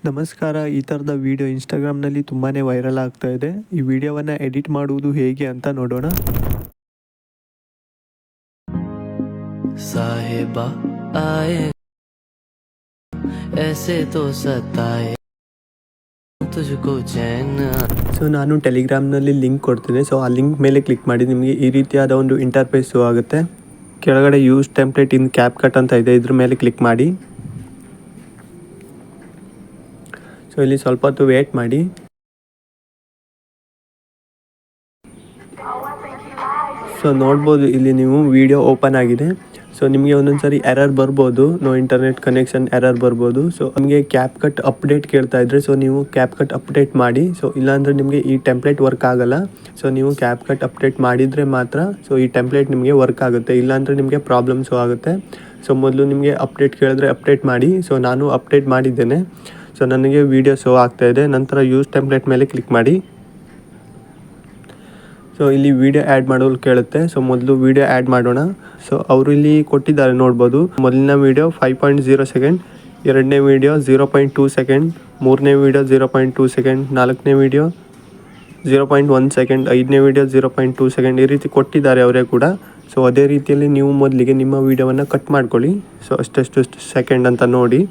ನಮಸ್ಕಾರ. ಈ ಥರದ ವಿಡಿಯೋ ಇನ್ಸ್ಟಾಗ್ರಾಮ್ನಲ್ಲಿ ತುಂಬಾ ವೈರಲ್ ಆಗ್ತಾ ಇದೆ. ಈ ವಿಡಿಯೋವನ್ನು ಎಡಿಟ್ ಮಾಡುವುದು ಹೇಗೆ ಅಂತ ನೋಡೋಣ. ಸಾಹಿಬಾ ಆಯೆ ऐसे तो सताए तुझको चैन. ಸೊ ನಾನು ಟೆಲಿಗ್ರಾಮ್ನಲ್ಲಿ ಲಿಂಕ್ ಕೊಡ್ತೀನಿ. ಸೊ ಆ ಲಿಂಕ್ ಮೇಲೆ ಕ್ಲಿಕ್ ಮಾಡಿ ನಿಮಗೆ ಈ ರೀತಿಯಾದ ಒಂದು ಇಂಟರ್ಫೇಸ್ ಆಗುತ್ತೆ. ಕೆಳಗಡೆ ಯೂಸ್ ಟೆಂಪ್ಲೇಟ್ ಇನ್ ಕ್ಯಾಪ್ಕಟ್ ಅಂತ ಇದೆ, ಇದ್ರ ಮೇಲೆ ಕ್ಲಿಕ್ ಮಾಡಿ. ಸೊ ಇಲ್ಲಿ ಸ್ವಲ್ಪ ಹೊತ್ತು ವೇಟ್ ಮಾಡಿ. ಸೊ ನೋಡ್ಬೋದು ಇಲ್ಲಿ ನೀವು ವಿಡಿಯೋ ಓಪನ್ ಆಗಿದೆ. ಸೊ ನಿಮಗೆ ಒಂದೊಂದು ಸಾರಿ ಎರರ್ ಬರ್ಬೋದು, ನೋ ಇಂಟರ್ನೆಟ್ ಕನೆಕ್ಷನ್ ಎರರ್ ಬರ್ಬೋದು. ಸೊ ನಮಗೆ ಕ್ಯಾಪ್ಕಟ್ ಅಪ್ಡೇಟ್ ಕೇಳ್ತಾ ಇದ್ರೆ ಸೊ ನೀವು ಕ್ಯಾಪ್ಕಟ್ ಅಪ್ಡೇಟ್ ಮಾಡಿ. ಸೊ ಇಲ್ಲಾಂದರೆ ನಿಮಗೆ ಈ ಟೆಂಪ್ಲೇಟ್ ವರ್ಕ್ ಆಗಲ್ಲ. ಸೊ ನೀವು ಕ್ಯಾಪ್ಕಟ್ ಅಪ್ಡೇಟ್ ಮಾಡಿದರೆ ಮಾತ್ರ ಸೊ ಈ ಟೆಂಪ್ಲೇಟ್ ನಿಮಗೆ ವರ್ಕ್ ಆಗುತ್ತೆ, ಇಲ್ಲಾಂದರೆ ನಿಮಗೆ ಪ್ರಾಬ್ಲಮ್ಸು ಆಗುತ್ತೆ. ಸೊ ಮೊದಲು ನಿಮಗೆ ಅಪ್ಡೇಟ್ ಕೇಳಿದ್ರೆ ಅಪ್ಡೇಟ್ ಮಾಡಿ. ಸೊ ನಾನು ಅಪ್ಡೇಟ್ ಮಾಡಿದ್ದೇನೆ. ಸೊ ನನಗೆ ವಿಡಿಯೋ ಶೋ ಆಗ್ತಾ ಇದೆ. ನಂತರ ಯೂಸ್ ಟೆಂಪ್ಲೇಟ್ ಮೇಲೆ ಕ್ಲಿಕ್ ಮಾಡಿ. ಸೊ ಇಲ್ಲಿ ವಿಡಿಯೋ ಆ್ಯಡ್ ಮಾಡೋದು ಕೇಳುತ್ತೆ. ಸೊ ಮೊದಲು ವಿಡಿಯೋ ಆ್ಯಡ್ ಮಾಡೋಣ. ಸೊ ಅವರು ಇಲ್ಲಿ ಕೊಟ್ಟಿದ್ದಾರೆ ನೋಡ್ಬೋದು. ಮೊದಲನೇ ವಿಡಿಯೋ 5.0 ಸೆಕೆಂಡ್, ಎರಡನೇ ವಿಡಿಯೋ 0.2 ಸೆಕೆಂಡ್, ಮೂರನೇ ವಿಡಿಯೋ 0.2 ಸೆಕೆಂಡ್, ನಾಲ್ಕನೇ ವಿಡಿಯೋ 0.1 ಸೆಕೆಂಡ್, ಐದನೇ ವಿಡಿಯೋ 0.2 ಸೆಕೆಂಡ್, ಈ ರೀತಿ ಕೊಟ್ಟಿದ್ದಾರೆ ಅವರೇ ಕೂಡ. ಸೊ ಅದೇ ರೀತಿಯಲ್ಲಿ ನೀವು ಮೊದಲಿಗೆ ನಿಮ್ಮ ವಿಡಿಯೋವನ್ನು ಕಟ್ ಮಾಡ್ಕೊಳ್ಳಿ. ಸೊ ಅಷ್ಟು ಸೆಕೆಂಡ್ ಅಂತ ನೋಡಿ.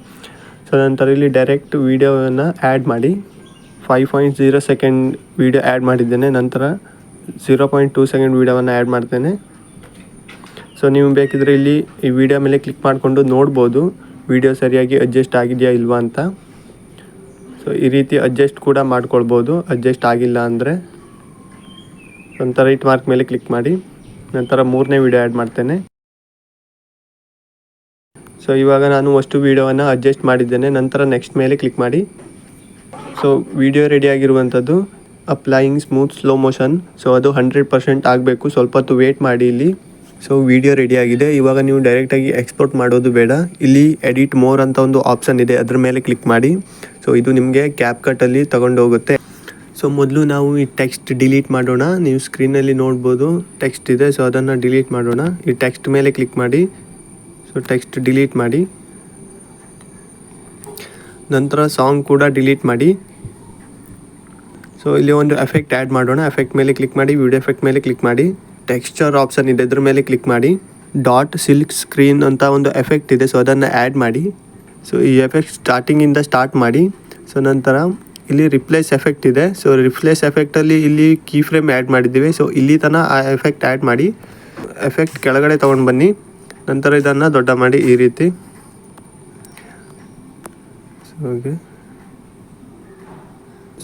ಸೊ ನಂತರ ಇಲ್ಲಿ ಡೈರೆಕ್ಟ್ ವಿಡಿಯೋವನ್ನು ಆ್ಯಡ್ ಮಾಡಿ. 5.0 ಸೆಕೆಂಡ್ ವಿಡಿಯೋ ಆ್ಯಡ್ ಮಾಡಿದ್ದೇನೆ. ನಂತರ 0.2 ಸೆಕೆಂಡ್ ವಿಡಿಯೋವನ್ನು ಆ್ಯಡ್ ಮಾಡ್ತೇನೆ. ಸೊ ನೀವು ಬೇಕಿದ್ರೆ ಇಲ್ಲಿ ಈ ವಿಡಿಯೋ ಮೇಲೆ ಕ್ಲಿಕ್ ಮಾಡಿಕೊಂಡು ನೋಡ್ಬೋದು ವಿಡಿಯೋ ಸರಿಯಾಗಿ ಅಡ್ಜಸ್ಟ್ ಆಗಿದೆಯಾ ಇಲ್ವಾ ಅಂತ. ಸೊ ಈ ರೀತಿ ಅಡ್ಜಸ್ಟ್ ಕೂಡ ಮಾಡ್ಕೊಳ್ಬೋದು, ಅಡ್ಜಸ್ಟ್ ಆಗಿಲ್ಲ ಅಂದರೆ. ನಂತರ ರೈಟ್ ಮಾರ್ಕ್ ಮೇಲೆ ಕ್ಲಿಕ್ ಮಾಡಿ. ನಂತರ ಮೂರನೇ ವಿಡಿಯೋ ಆ್ಯಡ್ ಮಾಡ್ತೇನೆ. ಸೊ ಇವಾಗ ನಾನು ಅಷ್ಟು ವಿಡಿಯೋವನ್ನು ಅಡ್ಜಸ್ಟ್ ಮಾಡಿದ್ದೇನೆ. ನಂತರ ನೆಕ್ಸ್ಟ್ ಮೇಲೆ ಕ್ಲಿಕ್ ಮಾಡಿ. ಸೊ ವಿಡಿಯೋ ರೆಡಿ ಆಗಿರುವಂಥದ್ದು applying smooth slow motion. So ಅದು 100% ಆಗಬೇಕು. ಸ್ವಲ್ಪ ಹೊತ್ತು ವೇಟ್ ಮಾಡಿ ಇಲ್ಲಿ. ಸೊ ವಿಡಿಯೋ ರೆಡಿ ಆಗಿದೆ. ಇವಾಗ ನೀವು ಡೈರೆಕ್ಟಾಗಿ ಎಕ್ಸ್ಪೋರ್ಟ್ ಮಾಡೋದು ಬೇಡ. ಇಲ್ಲಿ ಎಡಿಟ್ ಮೋರ್ ಅಂತ ಒಂದು ಆಪ್ಷನ್ ಇದೆ, ಅದ್ರ ಮೇಲೆ ಕ್ಲಿಕ್ ಮಾಡಿ. ಸೊ ಇದು ನಿಮಗೆ ಕ್ಯಾಪ್ಕಟ್ಟಲ್ಲಿ ತಗೊಂಡು ಹೋಗುತ್ತೆ. ಸೊ ಮೊದಲು ನಾವು ಈ ಟೆಕ್ಸ್ಟ್ ಡಿಲೀಟ್ ಮಾಡೋಣ. ನೀವು ಸ್ಕ್ರೀನಲ್ಲಿ ನೋಡ್ಬೋದು ಟೆಕ್ಸ್ಟ್ ಇದೆ. ಸೊ ಅದನ್ನು ಡಿಲೀಟ್ ಮಾಡೋಣ. ಈ ಟೆಕ್ಸ್ಟ್ ಮೇಲೆ ಕ್ಲಿಕ್ ಮಾಡಿ. ಸೊ ಟೆಕ್ಸ್ಟ್ ಡಿಲೀಟ್ ಮಾಡಿ. ನಂತರ ಸಾಂಗ್ ಕೂಡ ಡಿಲೀಟ್ ಮಾಡಿ. ಸೊ ಇಲ್ಲಿ ಒಂದು ಎಫೆಕ್ಟ್ ಆ್ಯಡ್ ಮಾಡೋಣ. ಎಫೆಕ್ಟ್ ಮೇಲೆ ಕ್ಲಿಕ್ ಮಾಡಿ, ವಿಡಿಯೋ ಎಫೆಕ್ಟ್ ಮೇಲೆ ಕ್ಲಿಕ್ ಮಾಡಿ. ಟೆಕ್ಸ್ಚರ್ ಆಪ್ಷನ್ ಇದೆ, ಇದ್ರ ಮೇಲೆ ಕ್ಲಿಕ್ ಮಾಡಿ. ಡಾಟ್ ಸಿಲ್ಕ್ ಸ್ಕ್ರೀನ್ ಅಂತ ಒಂದು ಎಫೆಕ್ಟ್ ಇದೆ. ಸೊ ಅದನ್ನು ಆ್ಯಡ್ ಮಾಡಿ. ಸೊ ಈ ಎಫೆಕ್ಟ್ ಸ್ಟಾರ್ಟಿಂಗಿಂದ ಸ್ಟಾರ್ಟ್ ಮಾಡಿ. ಸೊ ನಂತರ ಇಲ್ಲಿ ರಿಪ್ಲೇಸ್ ಎಫೆಕ್ಟ್ ಇದೆ. ಸೊ ರಿಪ್ಲೇಸ್ ಎಫೆಕ್ಟಲ್ಲಿ ಇಲ್ಲಿ ಕೀ ಫ್ರೇಮ್ ಆ್ಯಡ್ ಮಾಡಿದ್ದೀವಿ. ಸೊ ಇಲ್ಲಿ ತನಕ ಆ ಎಫೆಕ್ಟ್ ಆ್ಯಡ್ ಮಾಡಿ. ಎಫೆಕ್ಟ್ ಕೆಳಗಡೆ ತೊಗೊಂಡು ಬನ್ನಿ. ನಂತರ ಇದನ್ನು ದೊಡ್ಡ ಮಾಡಿ ಈ ರೀತಿ. ಓಕೆ,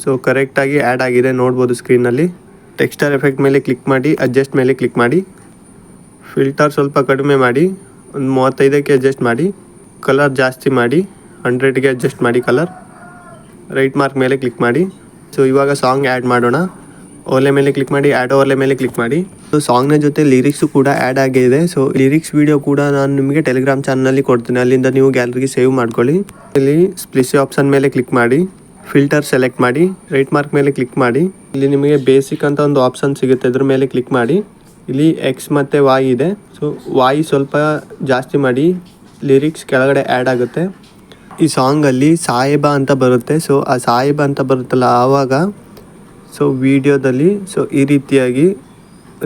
ಸೊ ಕರೆಕ್ಟಾಗಿ ಆ್ಯಡ್ ಆಗಿದೆ ನೋಡ್ಬೋದು ಸ್ಕ್ರೀನಲ್ಲಿ. ಟೆಕ್ಸ್ಚರ್ ಎಫೆಕ್ಟ್ ಮೇಲೆ ಕ್ಲಿಕ್ ಮಾಡಿ, ಅಡ್ಜಸ್ಟ್ ಮೇಲೆ ಕ್ಲಿಕ್ ಮಾಡಿ. ಫಿಲ್ಟರ್ ಸ್ವಲ್ಪ ಕಡಿಮೆ ಮಾಡಿ, ಒಂದು 35ಕ್ಕೆ ಅಡ್ಜಸ್ಟ್ ಮಾಡಿ. ಕಲರ್ ಜಾಸ್ತಿ ಮಾಡಿ, 100ಗೆ ಅಡ್ಜಸ್ಟ್ ಮಾಡಿ ಕಲರ್. ರೈಟ್ ಮಾರ್ಕ್ ಮೇಲೆ ಕ್ಲಿಕ್ ಮಾಡಿ. ಸೊ ಇವಾಗ ಸಾಂಗ್ ಆ್ಯಡ್ ಮಾಡೋಣ. ಓಲೆ ಮೇಲೆ ಕ್ಲಿಕ್ ಮಾಡಿ, ಆ್ಯಡ್ ಓಲೆ ಮೇಲೆ ಕ್ಲಿಕ್ ಮಾಡಿ. ಸೊ ಸಾಂಗ್ನ ಜೊತೆ ಲಿರಿಕ್ಸು ಕೂಡ ಆ್ಯಡ್ ಆಗಿದೆ. ಸೊ ಲಿರಿಕ್ಸ್ ವಿಡಿಯೋ ಕೂಡ ನಾನು ನಿಮಗೆ ಟೆಲಿಗ್ರಾಮ್ ಚಾನಲಲ್ಲಿ ಕೊಡ್ತೀನಿ, ಅಲ್ಲಿಂದ ನೀವು ಗ್ಯಾಲರಿಗೆ ಸೇವ್ ಮಾಡ್ಕೊಳ್ಳಿ. ಇಲ್ಲಿ ಸ್ಪ್ಲಿಸಿ ಆಪ್ಷನ್ ಮೇಲೆ ಕ್ಲಿಕ್ ಮಾಡಿ, ಫಿಲ್ಟರ್ ಸೆಲೆಕ್ಟ್ ಮಾಡಿ, ರೈಟ್ ಮಾರ್ಕ್ ಮೇಲೆ ಕ್ಲಿಕ್ ಮಾಡಿ. ಇಲ್ಲಿ ನಿಮಗೆ ಬೇಸಿಕ್ ಅಂತ ಒಂದು ಆಪ್ಷನ್ ಸಿಗುತ್ತೆ, ಇದ್ರ ಮೇಲೆ ಕ್ಲಿಕ್ ಮಾಡಿ. ಇಲ್ಲಿ ಎಕ್ಸ್ ಮತ್ತು ವಾಯ್ ಇದೆ. ಸೊ ವಾಯ್ ಸ್ವಲ್ಪ ಜಾಸ್ತಿ ಮಾಡಿ, ಲಿರಿಕ್ಸ್ ಕೆಳಗಡೆ ಆ್ಯಡ್ ಆಗುತ್ತೆ. ಈ ಸಾಂಗಲ್ಲಿ ಸಾಹೇಬ ಅಂತ ಬರುತ್ತೆ. ಸೊ ಆ ಸಾಹೇಬ ಅಂತ ಬರುತ್ತಲ್ಲ ಆವಾಗ ಸೊ ವಿಡಿಯೋದಲ್ಲಿ ಸೊ ಈ ರೀತಿಯಾಗಿ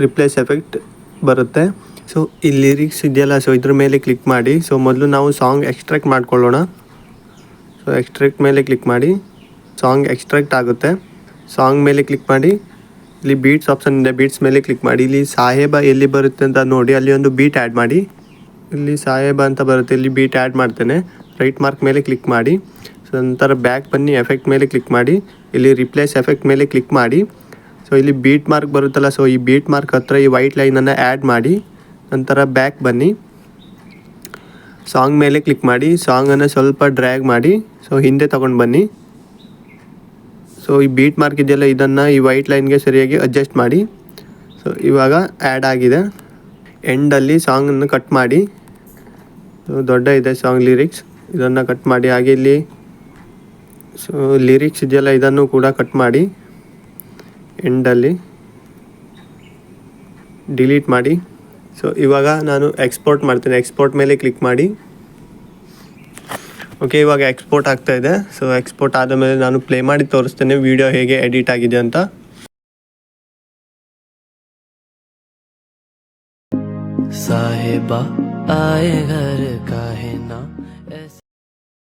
ರಿಪ್ಲೇಸ್ ಎಫೆಕ್ಟ್ ಬರುತ್ತೆ. ಸೊ ಈ ಲಿರಿಕ್ಸ್ ಇದೆಯಲ್ಲ, ಸೊ ಇದ್ರ ಮೇಲೆ ಕ್ಲಿಕ್ ಮಾಡಿ. ಸೊ ಮೊದಲು ನಾವು ಸಾಂಗ್ ಎಕ್ಸ್ಟ್ರಾಕ್ಟ್ ಮಾಡ್ಕೊಳ್ಳೋಣ. ಸೊ ಎಕ್ಸ್ಟ್ರಾಕ್ಟ್ ಮೇಲೆ ಕ್ಲಿಕ್ ಮಾಡಿ. ಸಾಂಗ್ ಎಕ್ಸ್ಟ್ರಾಕ್ಟ್ ಆಗುತ್ತೆ. ಸಾಂಗ್ ಮೇಲೆ ಕ್ಲಿಕ್ ಮಾಡಿ. ಇಲ್ಲಿ ಬೀಟ್ಸ್ ಆಪ್ಷನ್ ಇದೆ, ಬೀಟ್ಸ್ ಮೇಲೆ ಕ್ಲಿಕ್ ಮಾಡಿ. ಇಲ್ಲಿ ಸಾಹೇಬ ಎಲ್ಲಿ ಬರುತ್ತೆ ಅಂತ ನೋಡಿ, ಅಲ್ಲಿ ಒಂದು ಬೀಟ್ ಆ್ಯಡ್ ಮಾಡಿ. ಇಲ್ಲಿ ಸಾಹೇಬ ಅಂತ ಬರುತ್ತೆ, ಇಲ್ಲಿ ಬೀಟ್ ಆ್ಯಡ್ ಮಾಡ್ತೇನೆ. ರೈಟ್ ಮಾರ್ಕ್ ಮೇಲೆ ಕ್ಲಿಕ್ ಮಾಡಿ. ಸೊ ನಂತರ ಬ್ಯಾಕ್ ಬನ್ನಿ, ಎಫೆಕ್ಟ್ ಮೇಲೆ ಕ್ಲಿಕ್ ಮಾಡಿ. ಇಲ್ಲಿ ರಿಪ್ಲೇಸ್ ಎಫೆಕ್ಟ್ ಮೇಲೆ ಕ್ಲಿಕ್ ಮಾಡಿ. ಸೊ ಇಲ್ಲಿ ಬೀಟ್ ಮಾರ್ಕ್ ಬರುತ್ತಲ್ಲ, ಸೊ ಈ ಬೀಟ್ ಮಾರ್ಕ್ ಹತ್ರ ಈ ವೈಟ್ ಲೈನನ್ನು ಆ್ಯಡ್ ಮಾಡಿ. ನಂತರ ಬ್ಯಾಕ್ ಬನ್ನಿ, ಸಾಂಗ್ ಮೇಲೆ ಕ್ಲಿಕ್ ಮಾಡಿ. ಸಾಂಗನ್ನು ಸ್ವಲ್ಪ ಡ್ರ್ಯಾಗ್ ಮಾಡಿ, ಸೊ ಹಿಂದೆ ತೊಗೊಂಡು ಬನ್ನಿ. ಸೊ ಈ ಬೀಟ್ ಮಾರ್ಕ್ ಇದೆಯಲ್ಲ, ಇದನ್ನು ಈ ವೈಟ್ ಲೈನ್ಗೆ ಸರಿಯಾಗಿ ಅಡ್ಜಸ್ಟ್ ಮಾಡಿ. ಸೊ ಇವಾಗ ಆ್ಯಡ್ ಆಗಿದೆ. ಎಂಡಲ್ಲಿ ಸಾಂಗನ್ನು ಕಟ್ ಮಾಡಿ. ಸೊ ದೊಡ್ಡ ಇದೆ ಸಾಂಗ್ ಲಿರಿಕ್ಸ್, ಇದನ್ನು ಕಟ್ ಮಾಡಿ. ಹಾಗೆ ಇಲ್ಲಿ ಸೊ ಲಿರಿಕ್ಸ್ ಇದೆಯಲ್ಲ, ಇದನ್ನು ಕೂಡ ಕಟ್ ಮಾಡಿ. ಎಂಡಲ್ಲಿ ಡಿಲೀಟ್ ಮಾಡಿ. ಸೊ ಇವಾಗ ನಾನು ಎಕ್ಸ್ಪೋರ್ಟ್ ಮಾಡ್ತೇನೆ. ಎಕ್ಸ್ಪೋರ್ಟ್ ಮೇಲೆ ಕ್ಲಿಕ್ ಮಾಡಿ. ಓಕೆ, ಇವಾಗ ಎಕ್ಸ್ಪೋರ್ಟ್ ಆಗ್ತಾ ಇದೆ. ಸೊ ಎಕ್ಸ್ಪೋರ್ಟ್ ಆದಮೇಲೆ ನಾನು ಪ್ಲೇ ಮಾಡಿ ತೋರಿಸ್ತೇನೆ ವಿಡಿಯೋ ಹೇಗೆ ಎಡಿಟ್ ಆಗಿದೆ ಅಂತ. साहिबा आए घर का है ना ऐसे